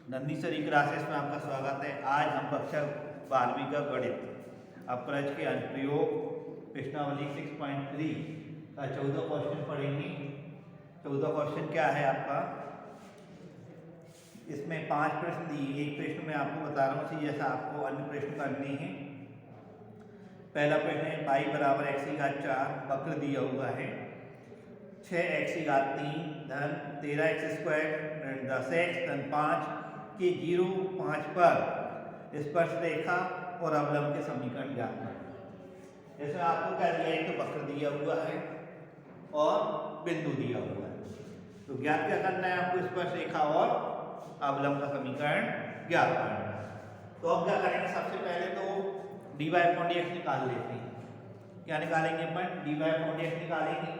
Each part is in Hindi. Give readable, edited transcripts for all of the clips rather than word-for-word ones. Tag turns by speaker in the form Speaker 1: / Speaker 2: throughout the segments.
Speaker 1: नंदी सरी क्लासेस में आपका स्वागत है। आज हम कक्षा 12वीं का गणित अपरज के अनुप्रयोग प्रश्नावली 6.3 का 14 क्वेश्चन पढ़ेंगे। 14 क्वेश्चन क्या है आपका, इसमें 5 प्रश्न दिए। एक प्रश्न मैं आपको बता रहा हूँ जैसा आपको अन्य प्रश्न करने हैं। पहला प्रश्न है y बराबर x की घात 4 वक्र दिया हुआ है 6x की घात 3 धन 13x स्क्वायर 10x धन 5 के 0, 5 पर स्पर्शरेखा और अवलंब के समीकरण ज्ञात करें। जैसे आपको क्या दिया है, तो वक्र दिया हुआ है और बिंदु दिया हुआ है, तो ज्ञात क्या करना है आपको, स्पर्शरेखा और अवलंब का समीकरण ज्ञात करना है। तो अब क्या करेंगे, सबसे पहले तो dy अपॉन dx निकाल लेते हैं। क्या निकालेंगे अपन, dy अपॉन dx निकालेंगे।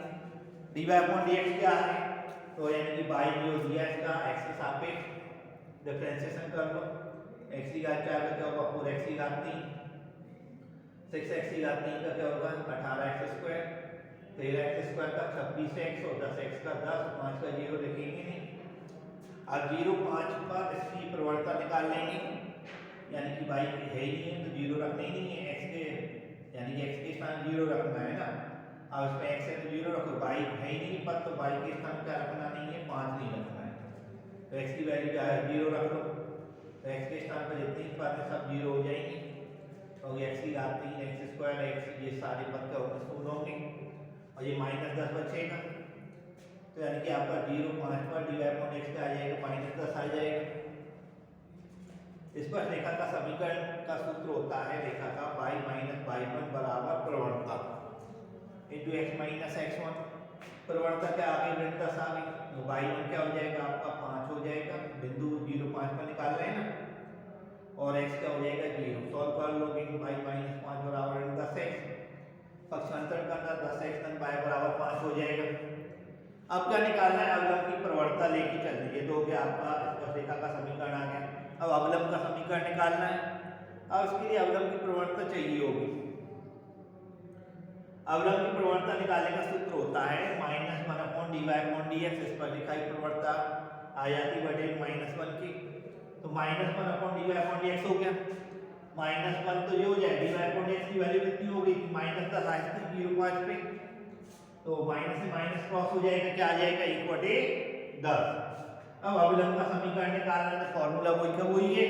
Speaker 1: dy अपॉन dx क्या है, तो यानी कि y जो दिया है इसका x के सापेक्ष डिफरेंशिएशन कर लो। x की घात 4 का क्या होगा 4x की घात 3, 6x की घात 3 का क्या होगा 18x स्क्वायर, 13x स्क्वायर का 26x और 10x का 10, 5 का 0 लिखेंगे नहीं। अब 0, 5 पर इसकी प्रवणता निकाल लेंगे, यानी कि y है ही नहीं है तो 0 रखना ही नहीं है। x के यानी कि x के स्थान 0 रखना है ना। अब इसमें x है तो 0 रखो, y है ही नहीं पर, तो y के स्थान क्या रखना नहीं है, 5 नहीं रखना है। तो x की वैल्यू क्या है 0 रख लो, तो x के स्थान पर जितनी पद है सब 0 हो जाएंगे। तो x की घात 3 x स्क्वायर x, ये सारे पद का शून्य होंगे और ये -10 बचेगा। तो यानी कि आपका 0, 5 पर dy अपॉन x का आ जाएगा -10 आ जाएगा। इस पर रेखा का समीकरण का सूत्र होता है रेखा का y - y1 बराबर प्रवणता इंटू x - x1। प्रवणता क्या आ गई, ऋण 10 आ गई, तो y1 क्या हो जाएगा आपका 5 हो जाएगा, बिंदु 0, 5 पर निकाल रहे हैं ना, और x क्या हो जाएगा 0। सॉल्व कर लोगे y - 5 बराबर ऋण 10x, पक्षांतर करना 10x धन y बराबर 5 हो जाएगा। अब क्या निकालना है, अवलंब की प्रवणता लेके चल दीजिए, तो क्या आपका स्पर्शरेखा का समीकरण आ गया। अब अवलंब का समीकरण निकालना है। अब इसके लिए अवलंब की प्रवणता चाहिए होगी। अवलंब की प्रवणता निकालने का सूत्र होता है -1 अपॉन dy अपॉन dx। स्पर्शरेखा की प्रवणता आ जाती बटे -1 की, तो -1 अपॉन dy अपॉन dx हो गया। -1 तो ये हो जाए, dy अपॉन dx की वैल्यू कितनी हो गई, -10 आई थी 0.5 पे, तो माइनस से माइनस क्रॉस हो जाएगा, क्या आ जाएगा 1/10। अब अवलंब का समीकरण निकालना है, तो फॉर्मूला वही का वही है,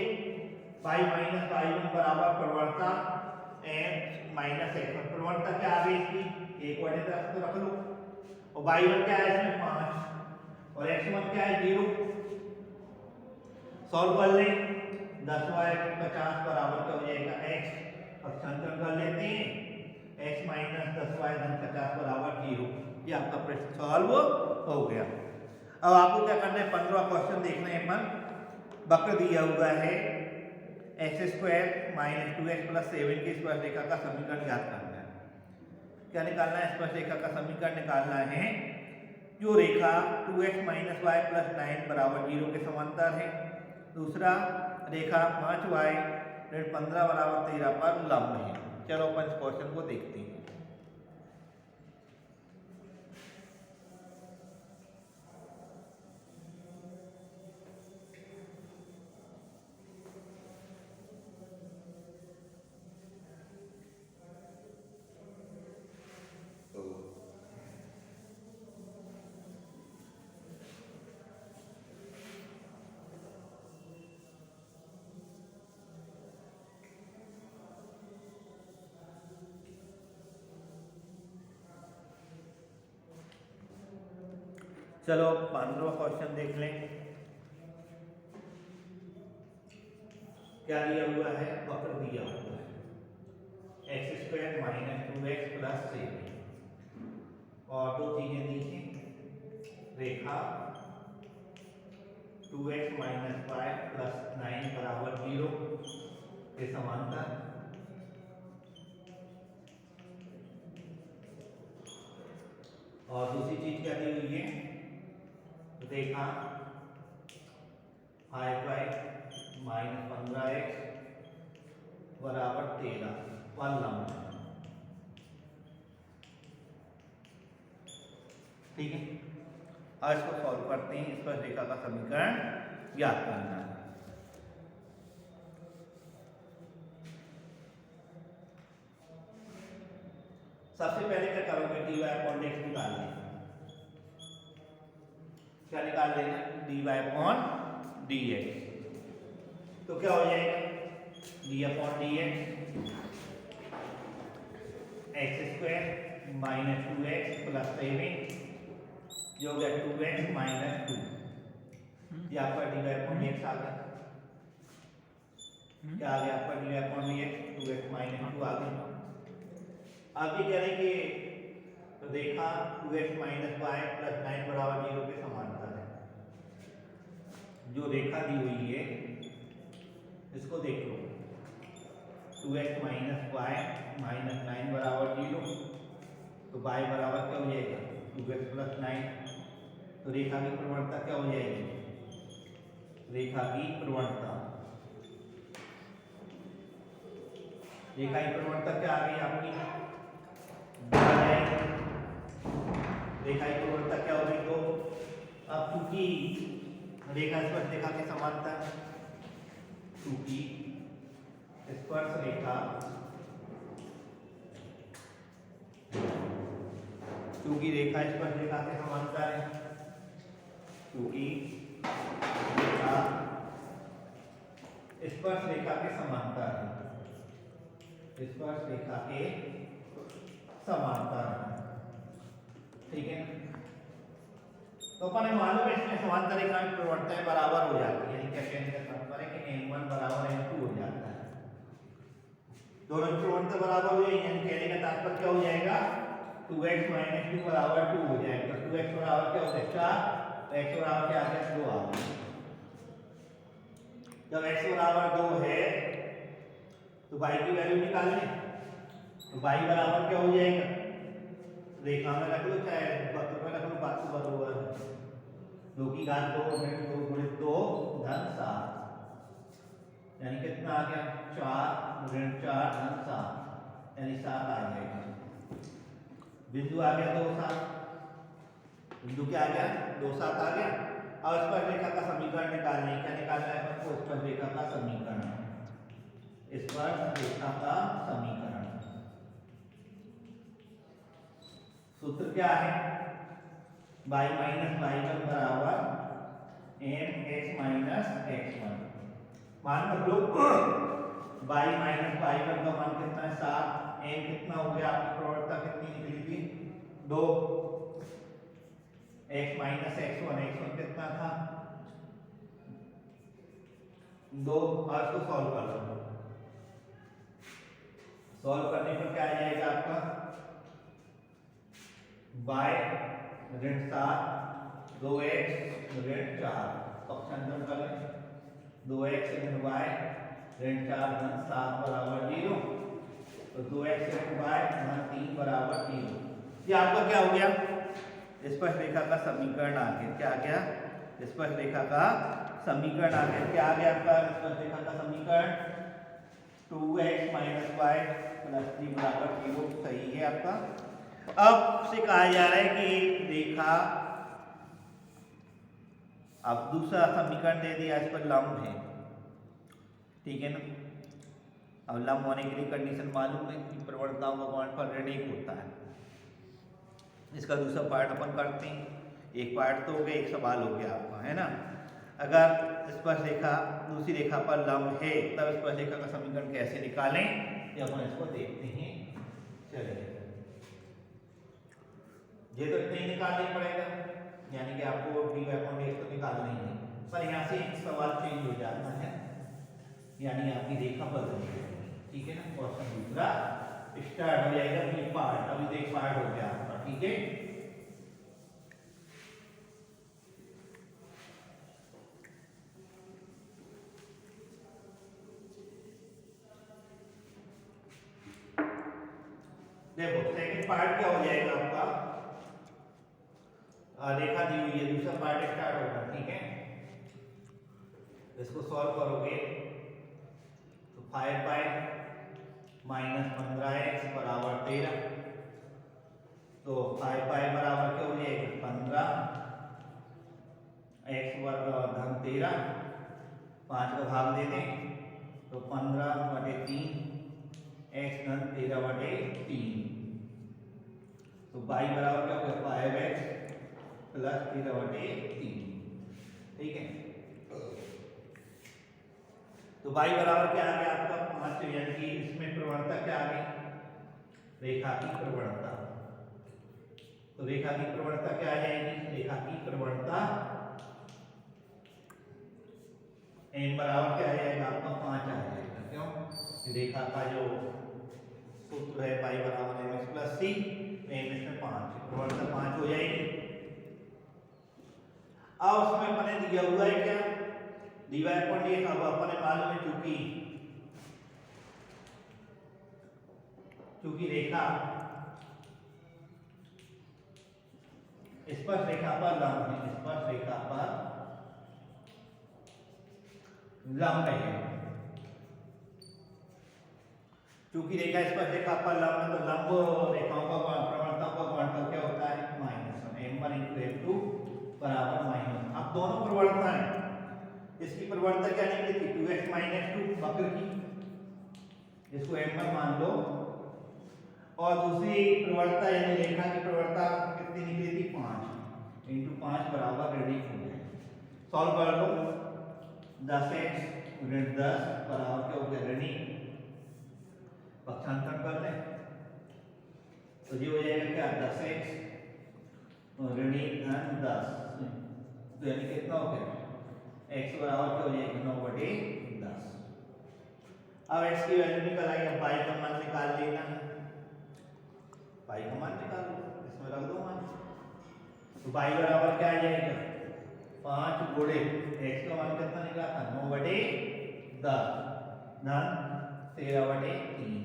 Speaker 1: y - y1 बराबर प्रवणता x माइनस x1। प्रवणता क्या आ गई इसकी 1/10 तो रख लो, और y1 क्या है इसमें 5 और x1 क्या है 0। सॉल्व कर लें, 10y 50 बराबर क्या हो जाएगा x, पक्षांतर कर लेते हैं, x - 10y धन 50 बराबर 0। ये आपका प्रश्न सॉल्व हो गया। अब आपको क्या करना है, 15वां क्वेश्चन देखना है अपन। वक्र दिया हुआ है x स्क्वायर - 2x + 7 की स्पर्शरेखा का समीकरण ज्ञात करना है। क्या निकालना है, स्पर्शरेखा का समीकरण निकालना है जो रेखा 2x - y + 9 बराबर 0 के समांतर है। दूसरा रेखा 5y - 15 बराबर 13 पर लंब है। चलो अपन इस क्वेश्चन को देखते हैं। चलो 15वां क्वेश्चन देख लें। क्या दिया हुआ है, वक्र दिया हुआ है x स्क्वायर - 2x + 7 और दो चीजें दी हैं, रेखा 2x - y + 9 बराबर 0 के समांतर, और दूसरी चीज क्या दी हुई है, रेखा 5y - 15x बराबर 13 पर लंब। ठीक है, आज इसको सॉल्व करते हैं। इस पर रेखा का समीकरण ज्ञात करना है। सबसे पहले क्या करोगे, dy अपॉन dx निकाल लेना। क्या निकाल लेना, dy अपॉन dx। तो क्या हो जाएगा, d upon dx x square minus 2x plus 7 जो हो गया 2x माइनस 2। ये आपका dy अपॉन dx आ गया। क्या आ गया आपका dy upon dx, 2x minus 2 आ गया। आप ये कह रहे हैं कि रेखा 2x माइनस y प्लस 9 बराबर 0 के समांतर है। जो रेखा दी हुई है इसको देख लो, 2x माइनस y माइनस 9 बराबर 0, तो y बराबर क्या हो जाएगा, 2x प्लस 9। तो रेखा की प्रवणता क्या हो जाएगी, रेखा की प्रवणता क्या आ गई आपकी, रेखा की प्रवणता क्या होगी, तो अब चूंकि रेखा स्पर्श रेखा के समांतर, चूंकि स्पर्श रेखा स्पर्श रेखा के समांतर है, क्योंकि रेखा स्पर्श रेखा के समांतर है, स्पर्श रेखा के समांतर है, ठीक है। तो अपन मालूम है इसमें समांतर रेखा की प्रवणताएं बराबर हो जाती है, क्या कहने का तात्पर्य है कि n1 बराबर n2 हो जाता है। दोनों की प्रवणता बराबर हो जाएगी, यानी कहने का तात्पर्य क्या हो जाएगा, 2x माइनस 2 बराबर 2 हो जाएगा। तो 2x बराबर क्या हो जाएगा 4, x बराबर क्या आ गया 2 आ गया। जब x बराबर 2 है तो y की वैल्यू निकाल लें, तो y बराबर क्या हो जाएगा, रेखा में रख लो चाहे वक्र में रख लो, बात तो बराबर है। 2 की घात 2 ऋण 2 गुणित 2 धन 7, यानी कितना आ गया 4 ऋण 4 धन 7, यानी 7 आ जाएगा। बिंदु आ गया 2 7, बिंदु क्या आ गया 2 7 आ गया। अब स्पर्श रेखा का समीकरण निकालने, क्या निकालना है आपको, स्पर्श रेखा का समीकरण, स्पर्श रेखा का समीकरण। सूत्र क्या है, y माइनस y1 बराबर mx माइनस x1। मान कर लो y माइनस y1 का मान कितना है 7, m कितना हो गया, आपकी प्रवणता कितनी निकली थी 2, x माइनस x1, x1 कितना था 2। आज को सॉल्व कर लो, सॉल्व करने पर क्या आ जाएगा आपका y ऋण 7 2x ऋण 4, पक्षांतर कर लें, 2x ऋण y ऋण 4 धन 7 बराबर 0, तो 2x ऋण y धन 3 बराबर 0। ये आपका क्या हो गया, स्पर्श रेखा का समीकरण आ गया। क्या आ गया, स्पर्श रेखा का समीकरण आ गया। क्या आ गया आपका स्पर्श रेखा का समीकरण, 2x माइनस y प्लस 3 बराबर 0, सही है आपका। अब से कहा जा रहा है कि रेखा, अब दूसरा समीकरण दे दिया, इस पर लंब है, ठीक है ना। अब लंब होने के लिए कंडीशन मालूम है कि प्रवणताओं का गुणनफल ऋण 1 होता है। इसका दूसरा पार्ट अपन करते हैं, एक पार्ट तो हो गया, एक सवाल हो गया आपका, है ना। अगर स्पर्श रेखा दूसरी रेखा पर लंब है तब स्पर्श रेखा का समीकरण कैसे निकालें, ये अपन इसको देखते हैं। चलिए, ये तो इतना ही निकालना ही पड़ेगा, यानी कि आपको dy अपॉन dx तो निकालना ही है, पर यहाँ से एक सवाल चेंज हो जाता है, यानी आपकी रेखा बदल जाएगी, ठीक है ना। क्वेश्चन दूसरा स्टार्ट हो जाएगा, ये पार्ट अभी तो एक पार्ट हो गया आपका, ठीक है। देखो सेकंड पार्ट क्या हो जाएगा आपका, रेखा दी हुई है, दूसरा पार्ट स्टार्ट होगा, ठीक है। इसको सॉल्व करोगे तो 5 बाय माइनस 15x बराबर 13, तो 5 बाय बराबर क्या हो जाएगा 15, x वर्ग धन 13, 5 का भाग दे दें तो 15/3 x धन 13/3, तो y बराबर क्या हो गया 5x प्लस 13/3। ठीक है, तो y बराबर क्या आ गया आपका 5, यानी कि इसमें प्रवणता क्या आ गई रेखा की प्रवणता। तो रेखा की प्रवणता क्या आ जाएगी, रेखा की प्रवणता n बराबर क्या आ जाएगा आपका 5 आ जाएगा। क्यों, रेखा का जो सूत्र है पाई बराबर mx प्लस c, m इसमें 5, प्रवणता 5 हो जाएगी। अब उसमें अपने दिया हुआ है क्या dy अपॉन dx। अब अपने मालूम है चूंकि रेखा स्पर्श रेखा पर लंब है, स्पर्श रेखा पर लंब है। चूंकि रेखा स्पर्श रेखा पर लंब है तो लंब रेखाओं का प्रवणता का गुणनफल क्या होता है -1, m1 × m2 बराबर -1। अब दोनों प्रवणताएं, इसकी प्रवणता क्या निकली थी 2x - 2 वक्र की, इसको m1 मान लो, और दूसरी प्रवणता यानी रेखा की प्रवणता कितनी निकली थी 5 × 5 बराबर ऋण हो जाए। सॉल्व कर लो, 10x ऋण 10 बराबर क्या हो गया ऋणी, पक्षांतर कर ले तो ये हो जाएगा क्या 10x ऋणी धन 10, तो यानी कितना हो गया x बराबर क्या हो जाएगा 9/10। अब x की वैल्यू निकल आई, अब y का मान निकाल लेना है, y का मान निकाल लो, इसमें रख दो मान। तो y बराबर क्या आ जाएगा 5 गुणे x का मान कितना निकला था 9/10 धन 13/3,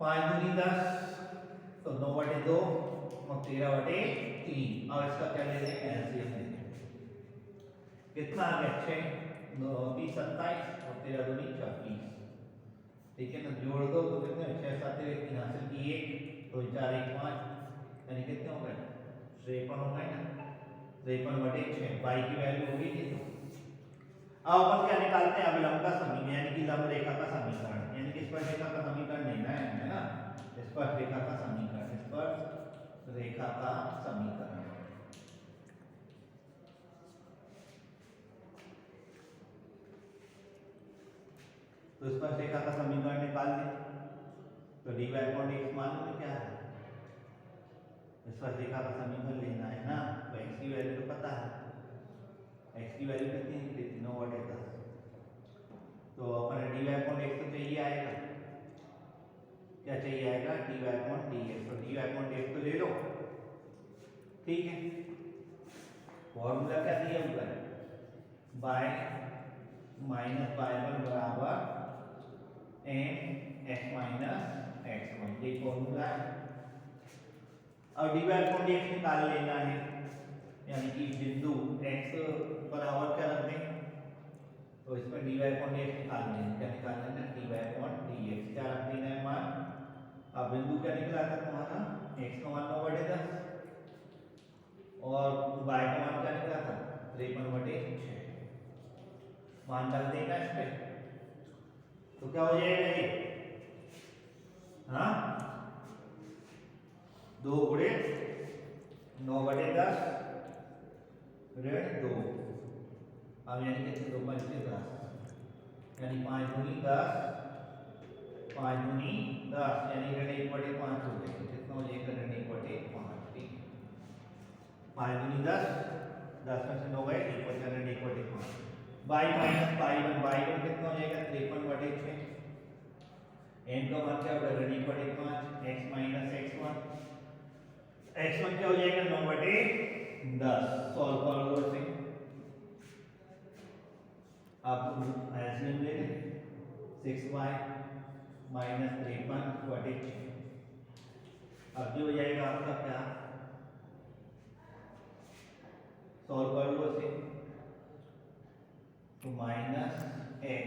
Speaker 1: 5 दूनी 10 तो 9/2 और 13/3। अब इसका क्या ले लें एलसीएम ले लें, कितना आ गया 6 9 30 27 और 13 दूनी 26। ठीक है ना, जोड़ दो तो कितने 6 7 3 हासिल की 1 2 4 1 5, यानी कितने हो गए 53 हो गए ना, 53/6 y की वैल्यू होगी ये। तो अब अपन क्या निकालते हैं अभिलंब का समीकरण, यानी कि लंब रेखा का समीकरण, यानी कि स्पर्श रेखा का समीकरण लेना है ना, स्पर्श रेखा का समीकरण, स्पर्श रेखा का समीकरण। तो स्पर्श रेखा का समीकरण निकाल ले, तो dy अपॉन dx मालूम है क्या है, स्पर्श रेखा का समीकरण लेना है ना, तो x की वैल्यू तो पता है, x की वैल्यू कितनी निकली थी 9/10, तो अपन dy अपॉन dx तो चाहिए आएगा, क्या चाहिए आएगा dy अपॉन dx, तो dy अपॉन dx तो ले लो। ठीक है, फॉर्मूला क्या दिया हुआ है y माइनस y1 बराबर m x माइनस x1, ये फॉर्मूला है। अब dy अपॉन dx निकाल लेना है, यानी कि बिंदु x बराबर क्या रख दें, तो इसमें dy अपॉन dx निकाल लेंगे, क्या निकाल लेना dy अपॉन dx, क्या रख देना है मान। अब बिंदु क्या निकला था तुम्हारा x का मान 9/10 और y का मान क्या निकला था 53/6, मान डाल देना इस पे, तो क्या हो जाएगा ये हाँ 2 गुणे 9/10 ऋण 2, अब यानी कितने 2 5 10, यानी 5 दूनी 10 5 दूनी 10, यानी ऋण 1/5 हो जाएगा, कितना हो जाएगा ऋण 1/5। ठीक है, 5 दूनी 10 10 में से 9 गए 1 बचा ऋण 1/5, y माइनस y1 कितना हो जाएगा 53/6, m का मान क्या होगा ऋण 1/5, x माइनस x1 क्या हो जाएगा 9/10। सॉल्व कर लो इसे, आप एलसीएम ले लें 6y माइनस 53/6, अब ये हो जाएगा आपका क्या, सॉल्व कर लो इसे, तो माइनस x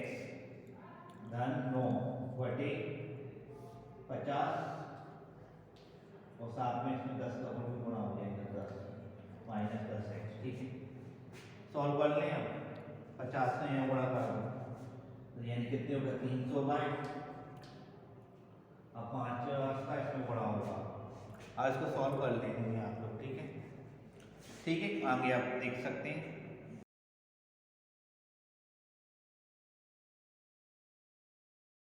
Speaker 1: धन 9/50 और साथ में इसमें 10 का भी गुणा हो जाएगा 10 माइनस 10x। ठीक है, सॉल्व कर लें हम, 50 से यहाँ गुणा कर दो, तो यानी कितने होगा 300/, अब 5 का इसमें गुणा होगा आज इसको सॉल्व कर लेंगे आप लोग, ठीक है। ठीक है, आगे आप देख सकते हैं।